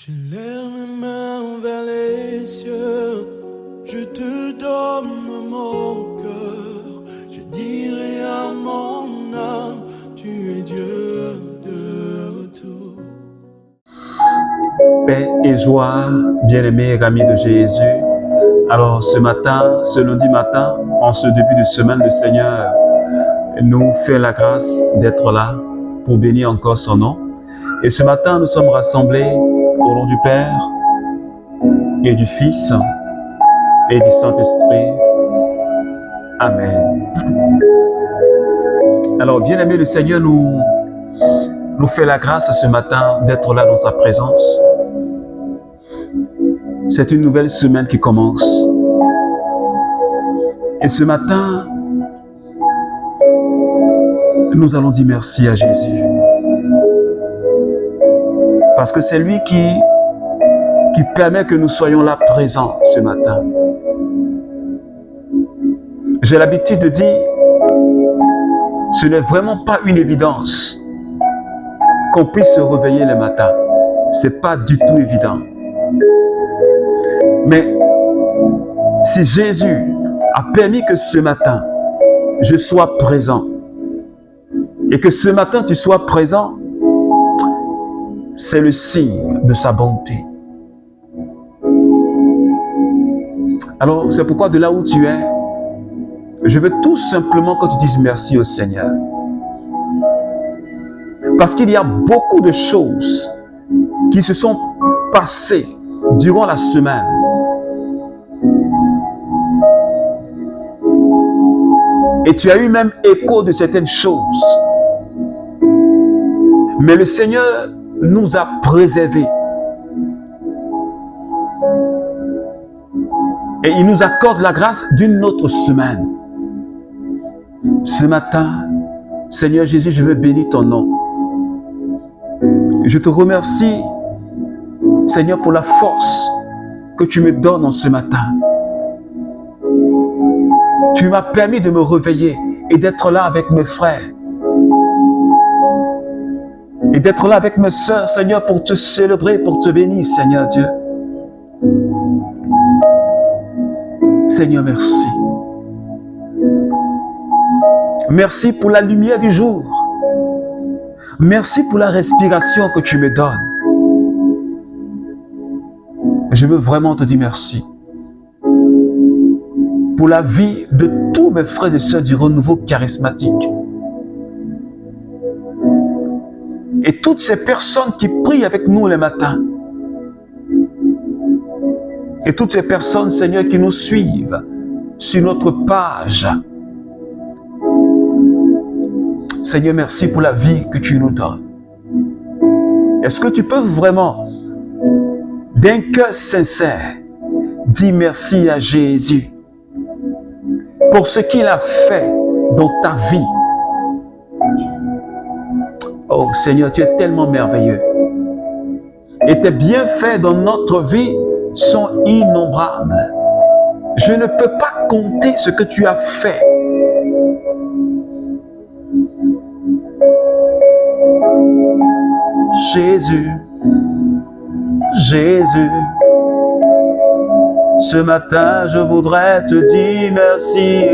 Je lève mes mains vers les cieux, je te donne mon cœur, je dirai à mon âme, tu es Dieu de tout. Paix et joie, bien-aimés amis de Jésus. Alors ce matin, ce lundi matin, en ce début de semaine, le Seigneur nous fait la grâce d'être là pour bénir encore son nom. Et ce matin, nous sommes rassemblés au nom du Père et du Fils et du Saint-Esprit. Amen. Alors, bien-aimé, le Seigneur nous fait la grâce ce matin d'être là dans sa présence. C'est une nouvelle semaine qui commence. Et ce matin, nous allons dire merci à Jésus. Parce que c'est lui qui permet que nous soyons là présents ce matin. J'ai l'habitude de dire, ce n'est vraiment pas une évidence qu'on puisse se réveiller le matin. Ce n'est pas du tout évident. Mais si Jésus a permis que ce matin, je sois présent, et que ce matin tu sois présent, c'est le signe de sa bonté. Alors, c'est pourquoi de là où tu es, je veux tout simplement que tu dises merci au Seigneur. Parce qu'il y a beaucoup de choses qui se sont passées durant la semaine. Et tu as eu même écho de certaines choses. Mais le Seigneur nous a préservés. Et il nous accorde la grâce d'une autre semaine. Ce matin, Seigneur Jésus, je veux bénir ton nom. Je te remercie, Seigneur, pour la force que tu me donnes en ce matin. Tu m'as permis de me réveiller et d'être là avec mes frères. Et d'être là avec mes sœurs, Seigneur, pour te célébrer, pour te bénir, Seigneur Dieu. Seigneur, merci. Merci pour la lumière du jour. Merci pour la respiration que tu me donnes. Je veux vraiment te dire merci. Pour la vie de tous mes frères et sœurs du renouveau charismatique. Et toutes ces personnes qui prient avec nous les matins. Et toutes ces personnes, Seigneur, qui nous suivent sur notre page. Seigneur, merci pour la vie que tu nous donnes. Est-ce que tu peux vraiment, d'un cœur sincère, dire merci à Jésus pour ce qu'il a fait dans ta vie? Oh Seigneur, tu es tellement merveilleux. Et tes bienfaits dans notre vie sont innombrables. Je ne peux pas compter ce que tu as fait. Jésus, Jésus, ce matin je voudrais te dire merci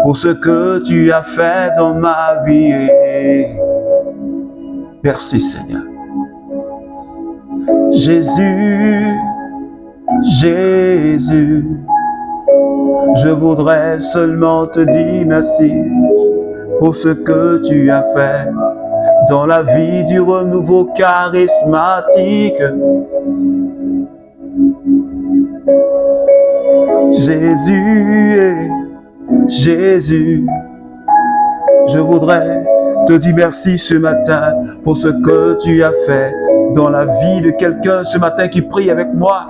pour ce que tu as fait dans ma vie. Merci Seigneur. Jésus, Jésus, je voudrais seulement te dire merci pour ce que tu as fait dans la vie du renouveau charismatique. Jésus, Jésus, je voudrais te dire merci ce matin pour ce que tu as fait dans la vie de quelqu'un ce matin qui prie avec moi.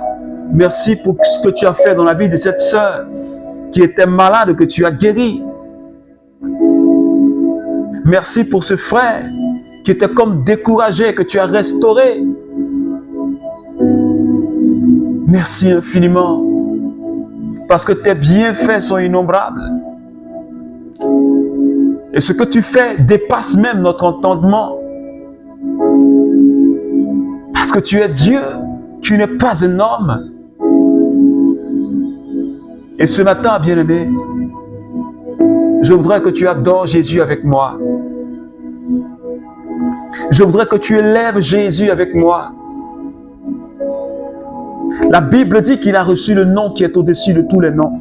Merci pour ce que tu as fait dans la vie de cette sœur qui était malade, que tu as guéri. Merci pour ce frère qui était comme découragé, que tu as restauré. Merci infiniment, parce que tes bienfaits sont innombrables. Et ce que tu fais dépasse même notre entendement. Parce que tu es Dieu, tu n'es pas un homme. Et ce matin, bien-aimé, je voudrais que tu adores Jésus avec moi. Je voudrais que tu élèves Jésus avec moi. La Bible dit qu'il a reçu le nom qui est au-dessus de tous les noms.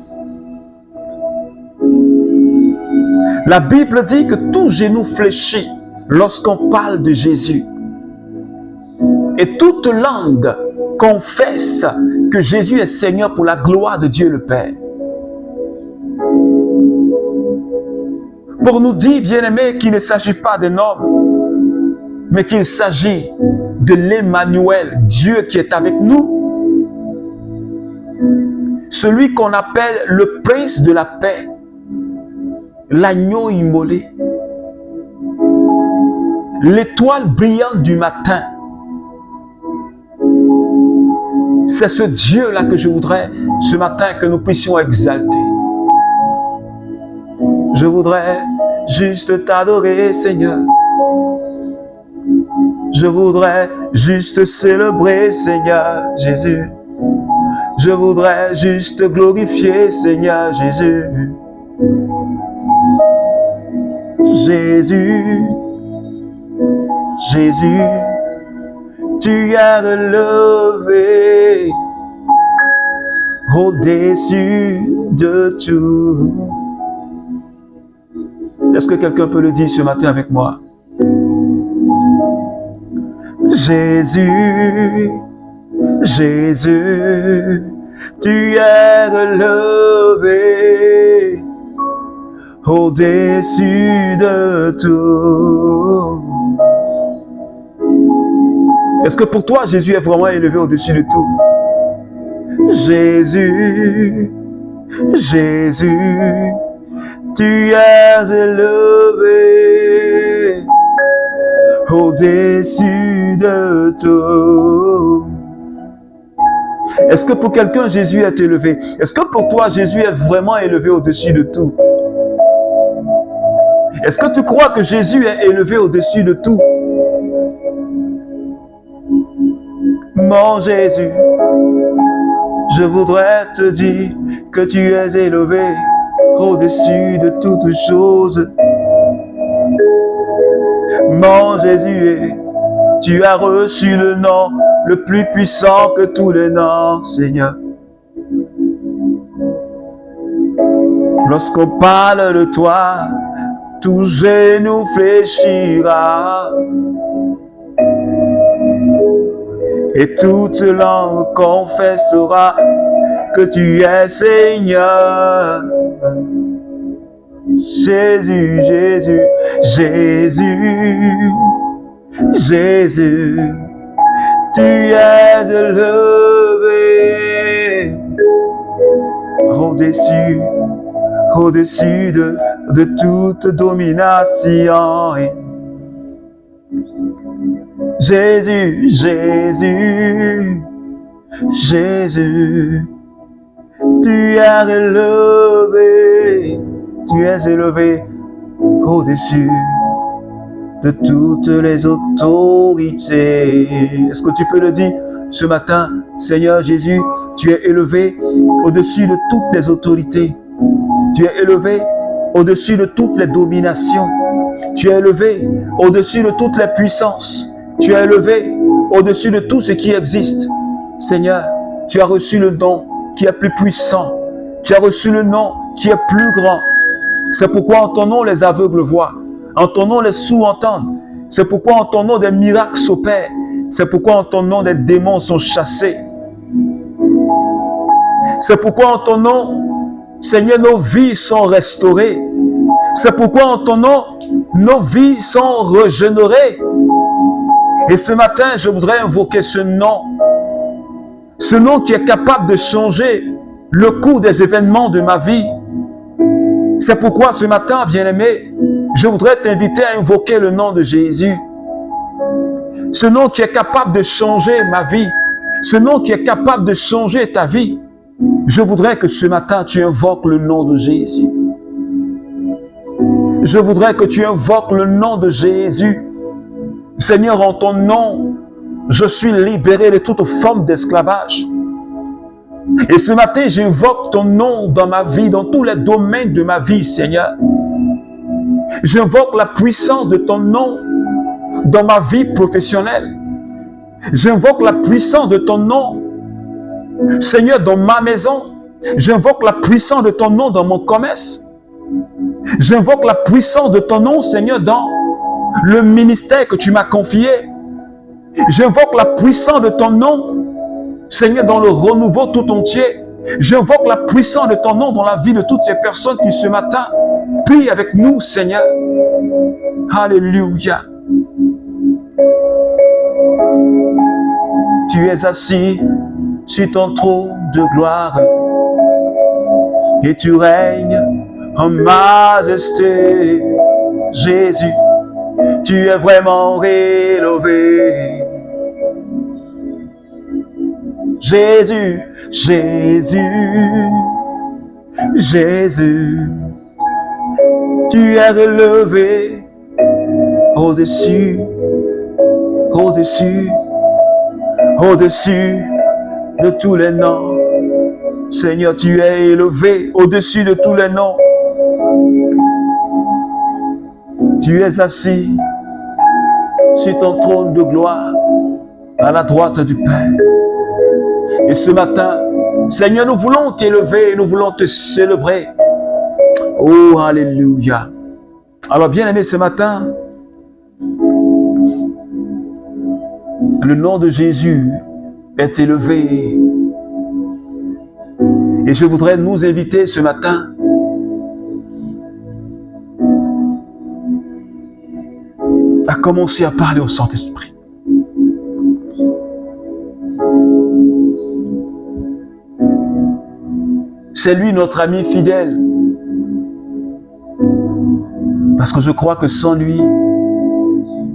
La Bible dit que tout genou fléchit lorsqu'on parle de Jésus. Et toute langue confesse que Jésus est Seigneur pour la gloire de Dieu le Père. Pour nous dire, bien-aimés, qu'il ne s'agit pas d'un homme, mais qu'il s'agit de l'Emmanuel, Dieu qui est avec nous. Celui qu'on appelle le prince de la paix, l'agneau immolé, l'étoile brillante du matin. C'est ce Dieu-là que je voudrais ce matin que nous puissions exalter. Je voudrais juste t'adorer, Seigneur. Je voudrais juste célébrer, Seigneur Jésus. Je voudrais juste glorifier, Seigneur Jésus. Jésus, Jésus, tu es relevé au-dessus de tout. Est-ce que quelqu'un peut le dire ce matin avec moi? Jésus, Jésus, tu es relevé au-dessus de tout. Est-ce que pour toi, Jésus est vraiment élevé au-dessus de tout? Jésus, Jésus, tu es élevé au-dessus de tout. Est-ce que pour quelqu'un, Jésus est élevé? Est-ce que pour toi, Jésus est vraiment élevé au-dessus de tout? Est-ce que tu crois que Jésus est élevé au-dessus de tout? Mon Jésus, je voudrais te dire que tu es élevé au-dessus de toutes choses. Mon Jésus, tu as reçu le nom le plus puissant que tous les noms, Seigneur. Lorsqu'on parle de toi, tout genou fléchira et toute langue confessera que tu es Seigneur. Jésus, Jésus, Jésus, Jésus, tu es élevé au-dessus, au-dessus de toute domination. Jésus, Jésus, Jésus, tu es élevé au-dessus de toutes les autorités. Est-ce que tu peux le dire ce matin? Seigneur Jésus, tu es élevé au-dessus de toutes les autorités. Tu es élevé au-dessus de toutes les dominations. Tu es élevé au-dessus de toutes les puissances. Tu es élevé au-dessus de tout ce qui existe. Seigneur, tu as reçu le nom qui est plus puissant. Tu as reçu le nom qui est plus grand. C'est pourquoi en ton nom les aveugles voient. En ton nom les sourds entendent. C'est pourquoi en ton nom des miracles s'opèrent. C'est pourquoi en ton nom des démons sont chassés. C'est pourquoi en ton nom, Seigneur, nos vies sont restaurées. C'est pourquoi en ton nom, nos vies sont régénérées. Et ce matin, je voudrais invoquer ce nom qui est capable de changer le cours des événements de ma vie. C'est pourquoi ce matin, bien-aimé, je voudrais t'inviter à invoquer le nom de Jésus. Ce nom qui est capable de changer ma vie. Ce nom qui est capable de changer ta vie. Je voudrais que ce matin, tu invoques le nom de Jésus. Je voudrais que tu invoques le nom de Jésus. Seigneur, en ton nom, Je suis libéré de toute forme d'esclavage. Et ce matin, j'invoque ton nom dans ma vie, dans tous les domaines de ma vie, Seigneur. J'invoque la puissance de ton nom dans ma vie professionnelle. J'invoque la puissance de ton nom, Seigneur, dans ma maison. J'invoque la puissance de ton nom dans mon commerce. J'invoque la puissance de ton nom, Seigneur, dans le ministère que tu m'as confié. J'invoque la puissance de ton nom, Seigneur, dans le renouveau tout entier. J'invoque la puissance de ton nom dans la vie de toutes ces personnes qui ce matin prient avec nous, Seigneur. Alléluia. Tu es assis sur ton trône de gloire et tu règnes en majesté. Jésus, tu es vraiment élevé. Jésus, Jésus, Jésus, tu es relevé au-dessus, au-dessus, au-dessus de tous les noms. Seigneur, tu es élevé au-dessus de tous les noms. Tu es assis sur ton trône de gloire à la droite du Père. Et ce matin, Seigneur, nous voulons t'élever, nous voulons te célébrer. Oh, alléluia. Alors, bien-aimé, ce matin, le nom de Jésus est élevé. Et je voudrais nous inviter ce matin à commencer à parler au Saint-Esprit. C'est lui notre ami fidèle. Parce que je crois que sans lui,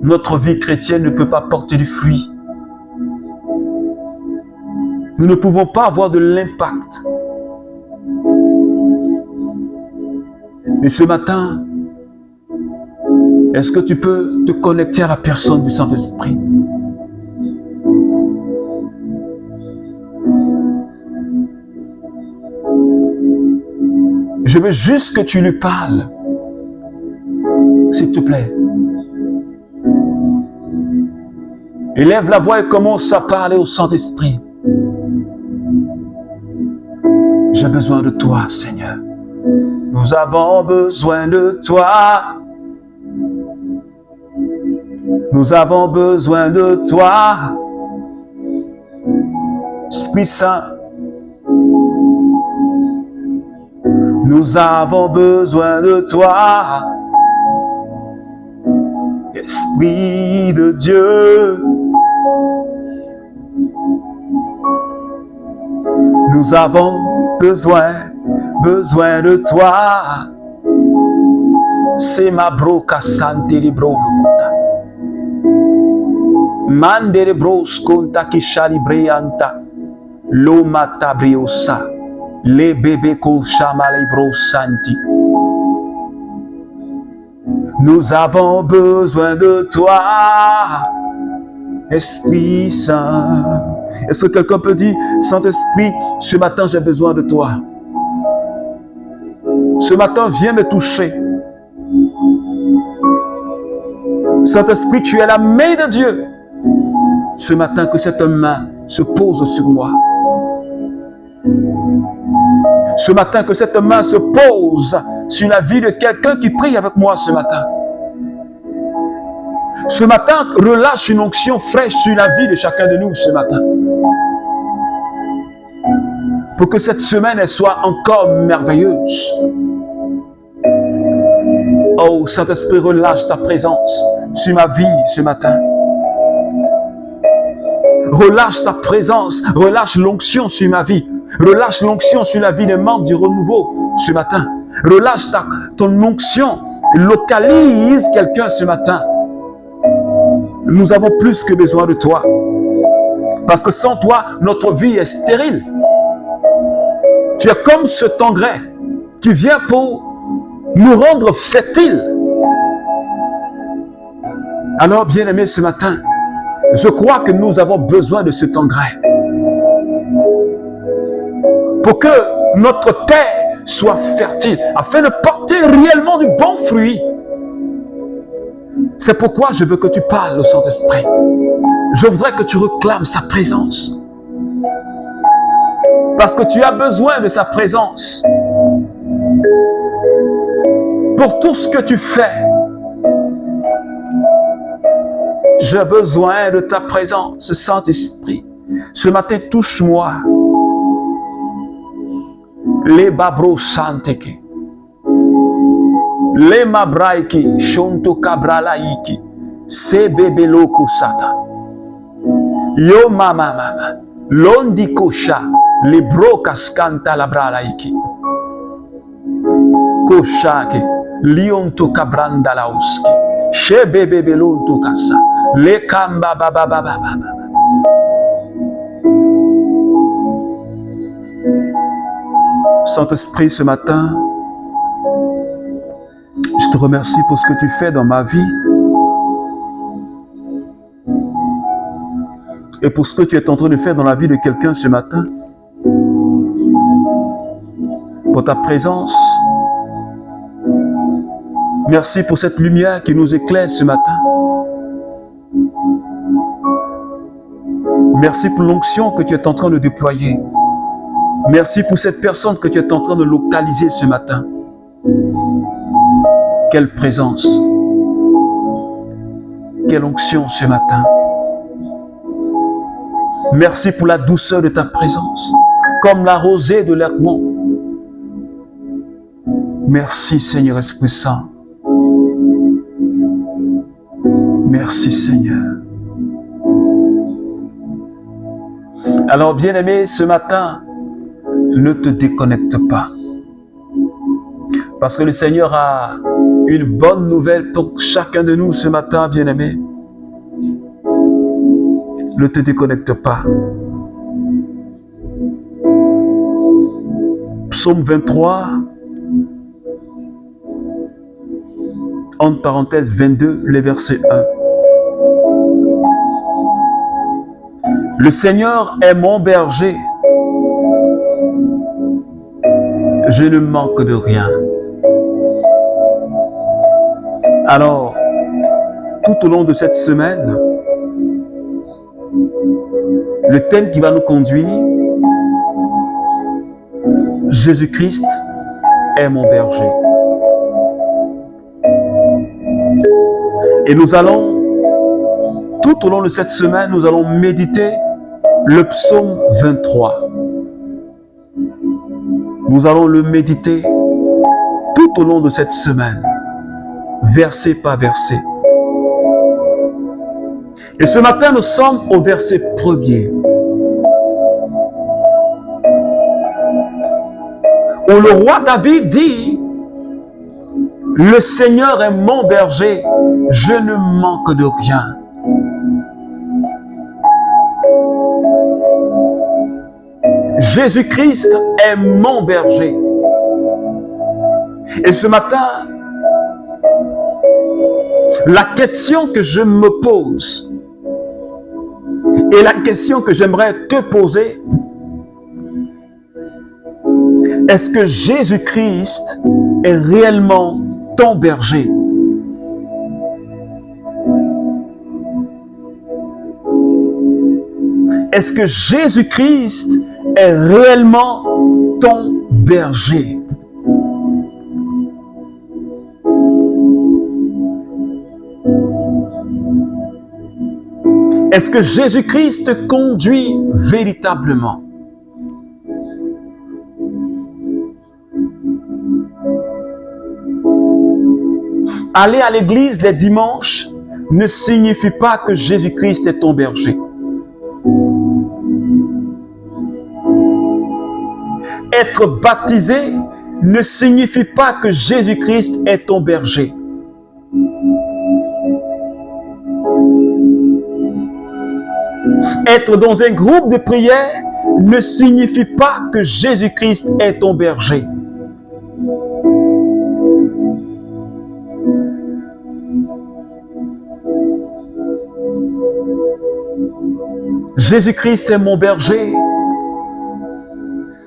notre vie chrétienne ne peut pas porter du fruit. Nous ne pouvons pas avoir de l'impact. Mais ce matin, est-ce que tu peux te connecter à la personne du Saint-Esprit? Je veux juste que tu lui parles. S'il te plaît. Élève la voix et commence à parler au Saint-Esprit. J'ai besoin de toi, Seigneur. Nous avons besoin de toi. Nous avons besoin de toi. Esprit Saint. Nous avons besoin de toi. Esprit de Dieu. Nous avons besoin de toi. C'est ma broca sante libro. Mandere bros conta qui chalibrianta. Loma tabriosa. Les bébés ko chamalibro santi. Nous avons besoin de toi, Esprit Saint. Est-ce que quelqu'un peut dire, Saint-Esprit, ce matin j'ai besoin de toi. Ce matin, viens me toucher. Saint-Esprit, tu es la main de Dieu. Ce matin, que cette main se pose sur moi. Ce matin, que cette main se pose sur la vie de quelqu'un qui prie avec moi ce matin. Ce matin, relâche une onction fraîche sur la vie de chacun de nous ce matin. Pour que cette semaine elle soit encore merveilleuse. Oh, Saint-Esprit, relâche ta présence sur ma vie ce matin. Relâche ta présence, relâche l'onction sur ma vie. Relâche l'onction sur la vie des membres du renouveau ce matin. Relâche ton onction. Localise quelqu'un ce matin. Nous avons plus que besoin de toi. Parce que sans toi, notre vie est stérile. Tu es comme cet engrais qui vient pour nous rendre fertiles. Alors, bien-aimés, ce matin, Je crois que nous avons besoin de cet engrais pour que notre terre soit fertile, afin de porter réellement du bon fruit. C'est pourquoi je veux que tu parles au Saint-Esprit. Je voudrais que tu réclames sa présence. Parce que tu as besoin de sa présence. Pour tout ce que tu fais, j'ai besoin de ta présence, Saint-Esprit. Ce matin, touche-moi. Les babro santeke. Les mabraiki, shonto kabralaiki. Se bebelo kusata. Yo mama mama. Londi kosha. Les brokas kanta labralaiki. Koshake. Lionto kabranda lauski. She bebebelonto kasa. Le kamba baba baba baba. Saint-Esprit, ce matin, je te remercie pour ce que tu fais dans ma vie et pour ce que tu es en train de faire dans la vie de quelqu'un ce matin. Pour ta présence. Merci pour cette lumière qui nous éclaire ce matin. Merci pour l'onction que tu es en train de déployer. Merci pour cette personne que tu es en train de localiser ce matin. Quelle présence. Quelle onction ce matin. Merci pour la douceur de ta présence, comme la rosée de l'Hermon. Merci Seigneur Esprit Saint. Merci Seigneur. Alors bien-aimé, ce matin, ne te déconnecte pas. Parce que le Seigneur a une bonne nouvelle pour chacun de nous ce matin, bien-aimé. Ne te déconnecte pas. Psaume 23, entre parenthèses 22, le verset 1. Le Seigneur est mon berger. Je ne manque de rien. Alors, tout au long de cette semaine, le thème qui va nous conduire, Jésus-Christ est mon berger. Et nous allons, tout au long de cette semaine, nous allons méditer le psaume 23. Nous allons le méditer tout au long de cette semaine, verset par verset. Et ce matin, nous sommes au verset 1er, où le roi David dit, « Le Seigneur est mon berger, je ne manque de rien. » Jésus-Christ est mon berger. Et ce matin, la question que je me pose et la question que j'aimerais te poser, est-ce que Jésus-Christ est réellement ton berger? Est-ce que Jésus-Christ est réellement ton berger? Est-ce que Jésus-Christ te conduit véritablement? Aller à l'église les dimanches ne signifie pas que Jésus-Christ est ton berger. Être baptisé ne signifie pas que Jésus-Christ est ton berger. Être dans un groupe de prière ne signifie pas que Jésus-Christ est ton berger. Jésus-Christ est mon berger.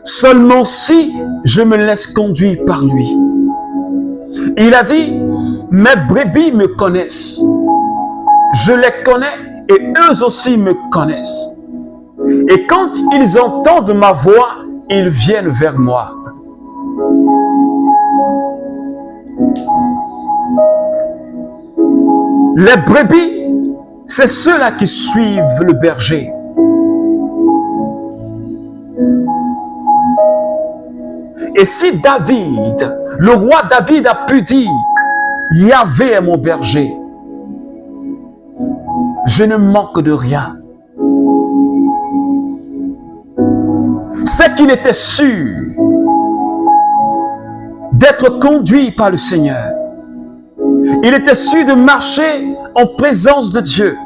Seulement si je me laisse conduire par lui. Il a dit, mes brebis me connaissent. Je les connais et eux aussi me connaissent. Et quand ils entendent ma voix, ils viennent vers moi. Les brebis, c'est ceux-là qui suivent le berger. Et si David, le roi David a pu dire, Yahvé est mon berger, je ne manque de rien. C'est qu'il était sûr d'être conduit par le Seigneur. Il était sûr de marcher en présence de Dieu.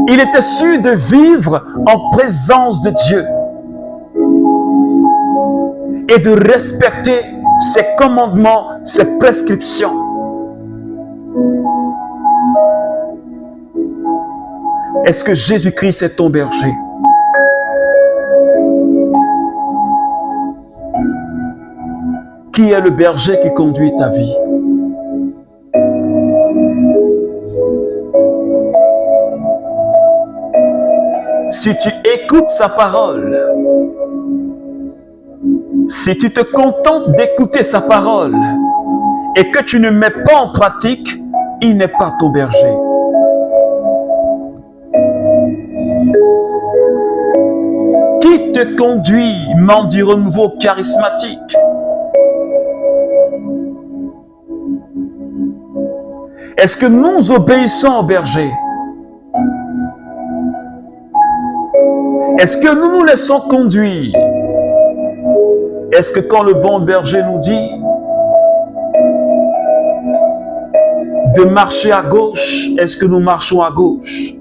Il était sûr de vivre en présence de Dieu et de respecter ses commandements, ses prescriptions. Est-ce que Jésus-Christ est ton berger? Qui est le berger qui conduit ta vie? Si tu écoutes sa parole, si tu te contentes d'écouter sa parole et que tu ne mets pas en pratique, il n'est pas ton berger. Qui te conduit, membre du renouveau charismatique? Est-ce que nous obéissons au berger? Est-ce que nous nous laissons conduire? Est-ce que quand le bon berger nous dit de marcher à gauche, est-ce que nous marchons à gauche?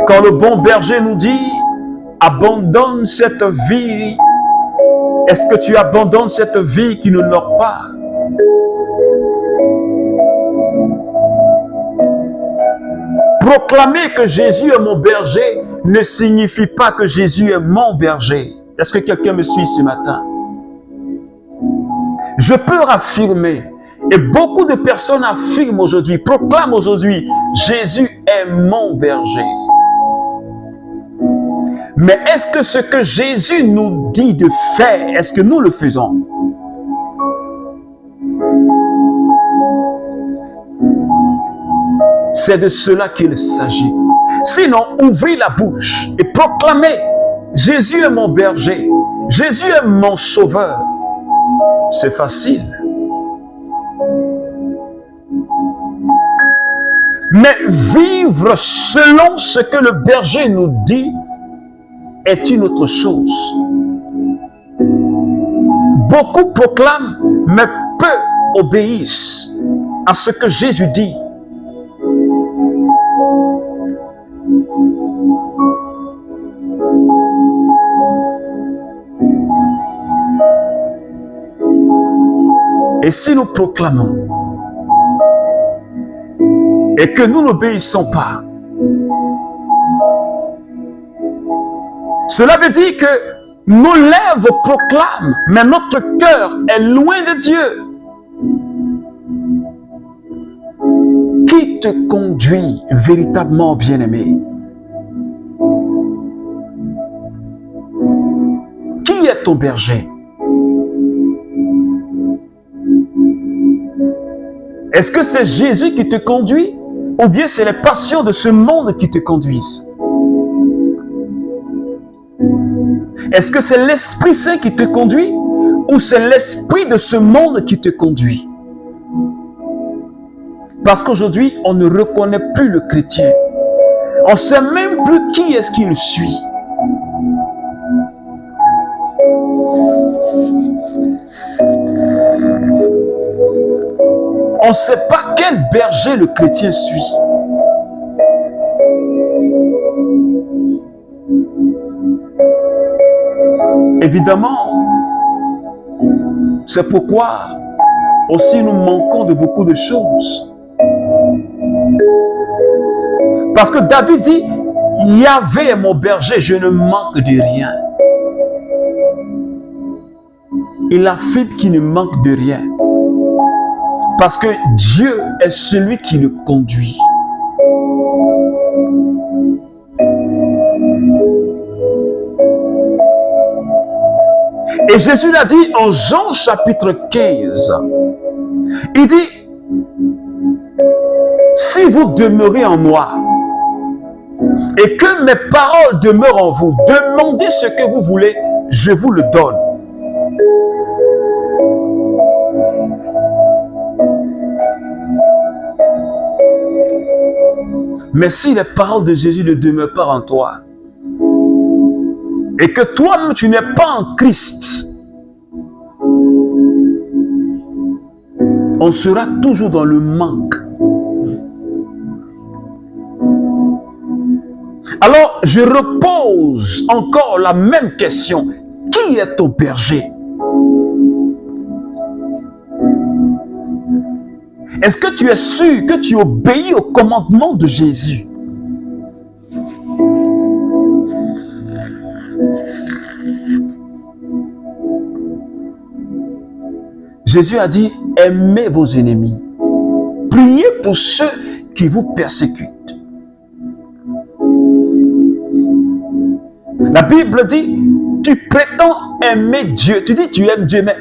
Quand le bon berger nous dit abandonne cette vie, est-ce que tu abandonnes cette vie qui ne l'or pas? Proclamer que Jésus est mon berger ne signifie pas que Jésus est mon berger. Est-ce que quelqu'un me suit ce matin? Je peux affirmer, et beaucoup de personnes affirment aujourd'hui, proclament aujourd'hui, Jésus est mon berger. Mais est-ce que ce que Jésus nous dit de faire, est-ce que nous le faisons? C'est de cela qu'il s'agit. Sinon, ouvrez la bouche et proclamez, Jésus est mon berger, Jésus est mon sauveur. C'est facile. Mais vivre selon ce que le berger nous dit est une autre chose. Beaucoup proclament, mais peu obéissent à ce que Jésus dit. Et si nous proclamons et que nous n'obéissons pas, cela veut dire que nos lèvres proclament, mais notre cœur est loin de Dieu. Qui te conduit véritablement, bien-aimé? Qui est ton berger? Est-ce que c'est Jésus qui te conduit ou bien c'est les passions de ce monde qui te conduisent? Est-ce que c'est l'Esprit Saint qui te conduit ou c'est l'esprit de ce monde qui te conduit? Parce qu'aujourd'hui, on ne reconnaît plus le chrétien. On ne sait même plus qui est-ce qu'il suit. On ne sait pas quel berger le chrétien suit. Évidemment, c'est pourquoi aussi nous manquons de beaucoup de choses. Parce que David dit, Yahvé est mon berger, je ne manque de rien. Il affirme qu'il ne manque de rien. Parce que Dieu est celui qui le conduit. Et Jésus l'a dit en Jean chapitre 15. Il dit, si vous demeurez en moi et que mes paroles demeurent en vous, demandez ce que vous voulez, je vous le donne. Mais si les paroles de Jésus ne demeurent pas en toi, et que toi-même tu n'es pas en Christ, on sera toujours dans le manque. Alors, je repose encore la même question. Qui est ton berger? Est-ce que tu es sûr que tu obéis au commandement de Jésus? Jésus a dit, aimez vos ennemis. Priez pour ceux qui vous persécutent. La Bible dit, tu prétends aimer Dieu. Tu dis, tu aimes Dieu, mais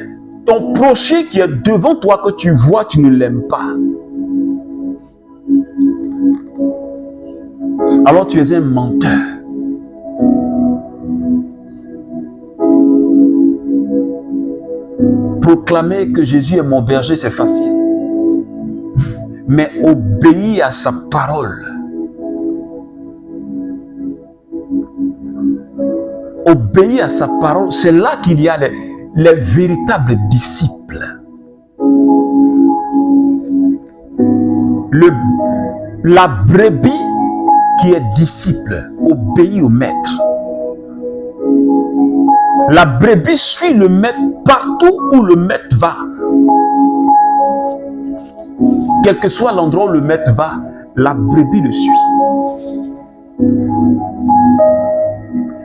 ton prochain qui est devant toi, que tu vois, tu ne l'aimes pas. Alors tu es un menteur. Proclamer que Jésus est mon berger, c'est facile. Mais obéir à sa parole. Obéir à sa parole, c'est là qu'il y a les véritables disciples. La brebis qui est disciple obéit au maître. La brebis suit le maître partout où le maître va. Quel que soit l'endroit où le maître va, la brebis le suit.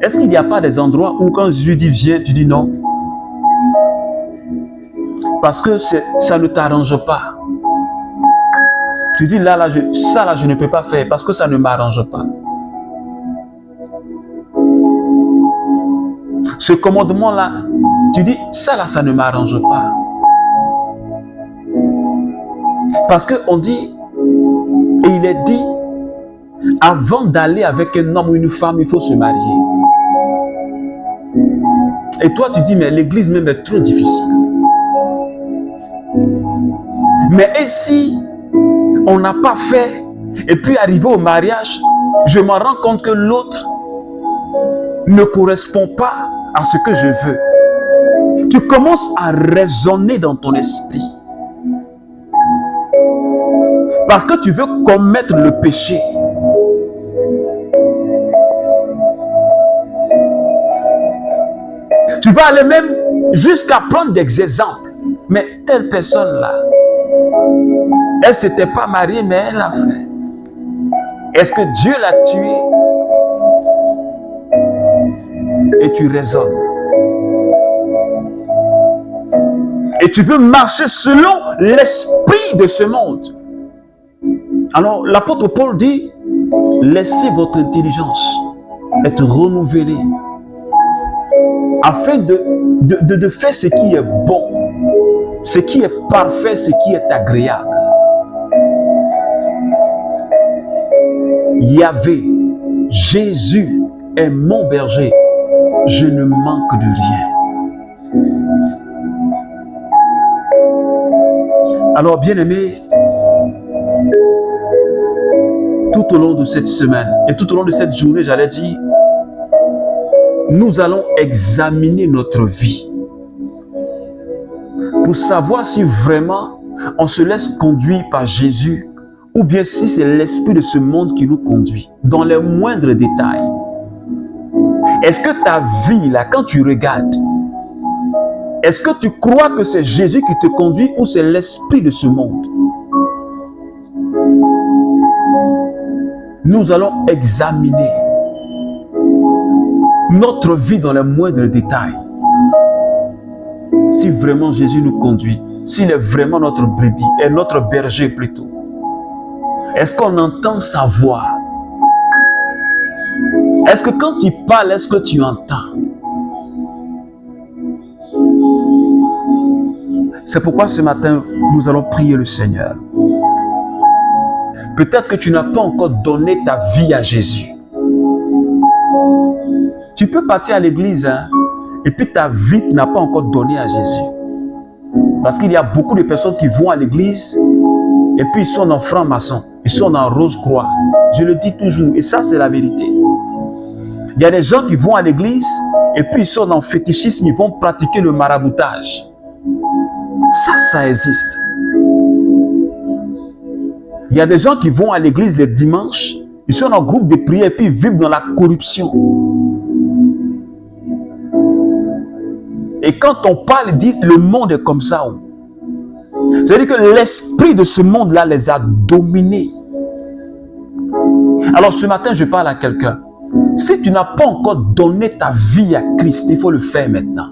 Est-ce qu'il n'y a pas des endroits où quand Jésus dit viens, tu dis non? Parce que ça ne t'arrange pas. Tu dis là, je ne peux pas faire parce que ça ne m'arrange pas. Ce commandement-là, tu dis ça là, ça ne m'arrange pas. Parce qu'on dit, et il est dit, avant d'aller avec un homme ou une femme, il faut se marier. Et toi, tu dis, mais l'église même est trop difficile. Mais et si on n'a pas fait, et puis arrivé au mariage, je me rends compte que l'autre ne correspond pas à ce que je veux. Tu commences à raisonner dans ton esprit. Parce que tu veux commettre le péché. Tu vas aller même jusqu'à prendre des exemples. Mais telle personne-là, elle ne s'était pas mariée, mais elle l'a fait. Est-ce que Dieu l'a tuée? Et tu raisonnes. Et tu veux marcher selon l'esprit de ce monde. Alors, l'apôtre Paul dit, laissez votre intelligence être renouvelée afin de faire ce qui est bon, ce qui est parfait, ce qui est agréable. Yahvé, Jésus est mon berger, je ne manque de rien. Alors, bien-aimés, tout au long de cette semaine et tout au long de cette journée, j'allais dire, nous allons examiner notre vie pour savoir si vraiment on se laisse conduire par Jésus ou bien si c'est l'esprit de ce monde qui nous conduit dans les moindres détails. Est-ce que ta vie là, quand tu regardes, est-ce que tu crois que c'est Jésus qui te conduit ou c'est l'esprit de ce monde? nous allons examiner notre vie dans les moindres détails. Si vraiment Jésus nous conduit, s'il est vraiment notre brebis, et notre berger plutôt, est-ce qu'on entend sa voix? Est-ce que quand il parle, est-ce que tu entends? C'est pourquoi ce matin, nous allons prier le Seigneur. Peut-être que tu n'as pas encore donné ta vie à Jésus. Tu peux partir à l'église, et puis ta vie n'a pas encore donné à Jésus. Parce qu'il y a beaucoup de personnes qui vont à l'église, et puis ils sont en franc-maçon, ils sont en rose-croix. Je le dis toujours, et ça c'est la vérité. Il y a des gens qui vont à l'église, et puis ils sont en fétichisme, ils vont pratiquer le maraboutage. Ça existe. Il y a des gens qui vont à l'église les dimanches, ils sont en groupe de prière et puis ils vivent dans la corruption. Et quand on parle, ils disent le monde est comme ça. C'est-à-dire que l'esprit de ce monde-là les a dominés. Alors ce matin, je parle à quelqu'un. Si tu n'as pas encore donné ta vie à Christ, il faut le faire maintenant.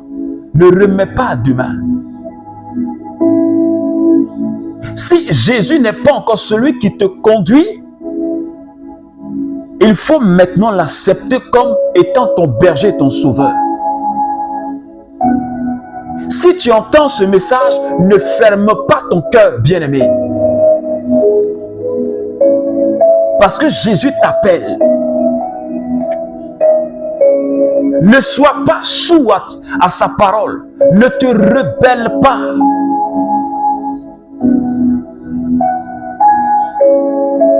Ne remets pas à demain. Si Jésus n'est pas encore celui qui te conduit, il faut maintenant l'accepter comme étant ton berger et ton sauveur. Si tu entends ce message, ne ferme pas ton cœur, bien-aimé. Parce que Jésus t'appelle. Ne sois pas sourd à sa parole. Ne te rebelle pas.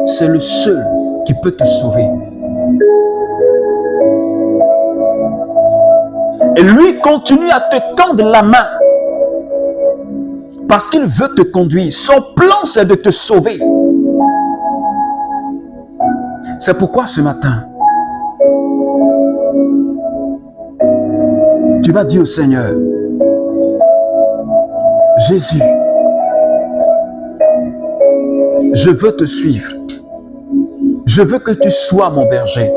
C'est le seul qui peut te sauver. Et lui continue à te tendre la main. Parce qu'il veut te conduire. Son plan, c'est de te sauver. C'est pourquoi ce matin, tu vas dire au Seigneur, Jésus, je veux te suivre. Je veux que tu sois mon berger.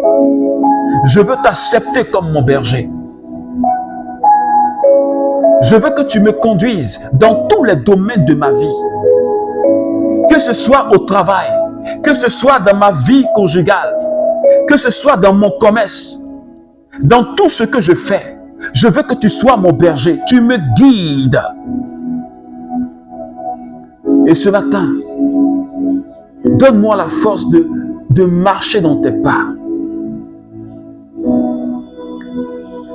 Je veux t'accepter comme mon berger. Je veux que tu me conduises dans tous les domaines de ma vie. Que ce soit au travail, que ce soit dans ma vie conjugale, que ce soit dans mon commerce, dans tout ce que je fais. Je veux que tu sois mon berger. Tu me guides. Et ce matin, donne-moi la force de marcher dans tes pas.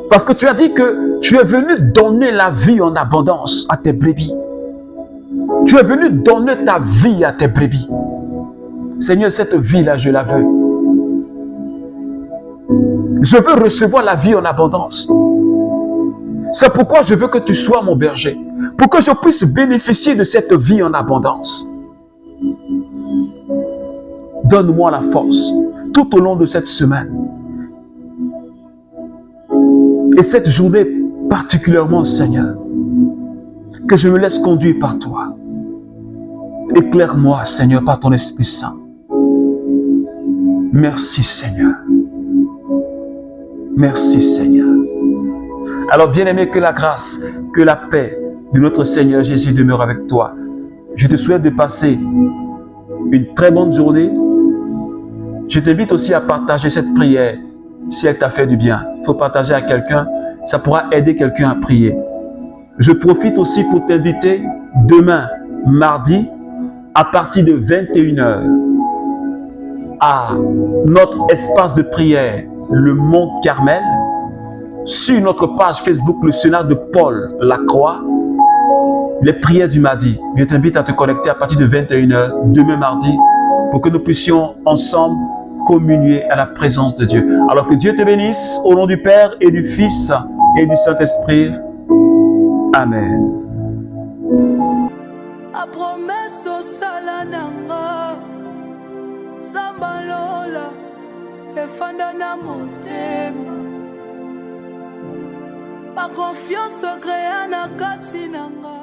Parce que tu as dit que tu es venu donner la vie en abondance à tes brebis. Tu es venu donner ta vie à tes brebis. Seigneur, cette vie-là, je la veux. Je veux recevoir la vie en abondance. C'est pourquoi je veux que tu sois mon berger. Pour que je puisse bénéficier de cette vie en abondance. Donne-moi la force tout au long de cette semaine. Et cette journée particulièrement, Seigneur, que je me laisse conduire par toi. Éclaire-moi, Seigneur, par ton Esprit Saint. Merci, Seigneur. Merci, Seigneur. Alors, bien-aimé, que la grâce, que la paix de notre Seigneur Jésus demeure avec toi. Je te souhaite de passer une très bonne journée. Je t'invite aussi à partager cette prière si elle t'a fait du bien. Il faut partager à quelqu'un, ça pourra aider quelqu'un à prier. Je profite aussi pour t'inviter demain, mardi, à partir de 21h, à notre espace de prière, le Mont Carmel, sur notre page Facebook, le Sénat de Paul Lacroix, les prières du mardi. Je t'invite à te connecter à partir de 21h, demain mardi, pour que nous puissions ensemble communier à la présence de Dieu. Alors que Dieu te bénisse, au nom du Père et du Fils et du Saint-Esprit. Amen. A promesse au salananga, Zambalola, efandana motema. Ma confiance créa na katinanga.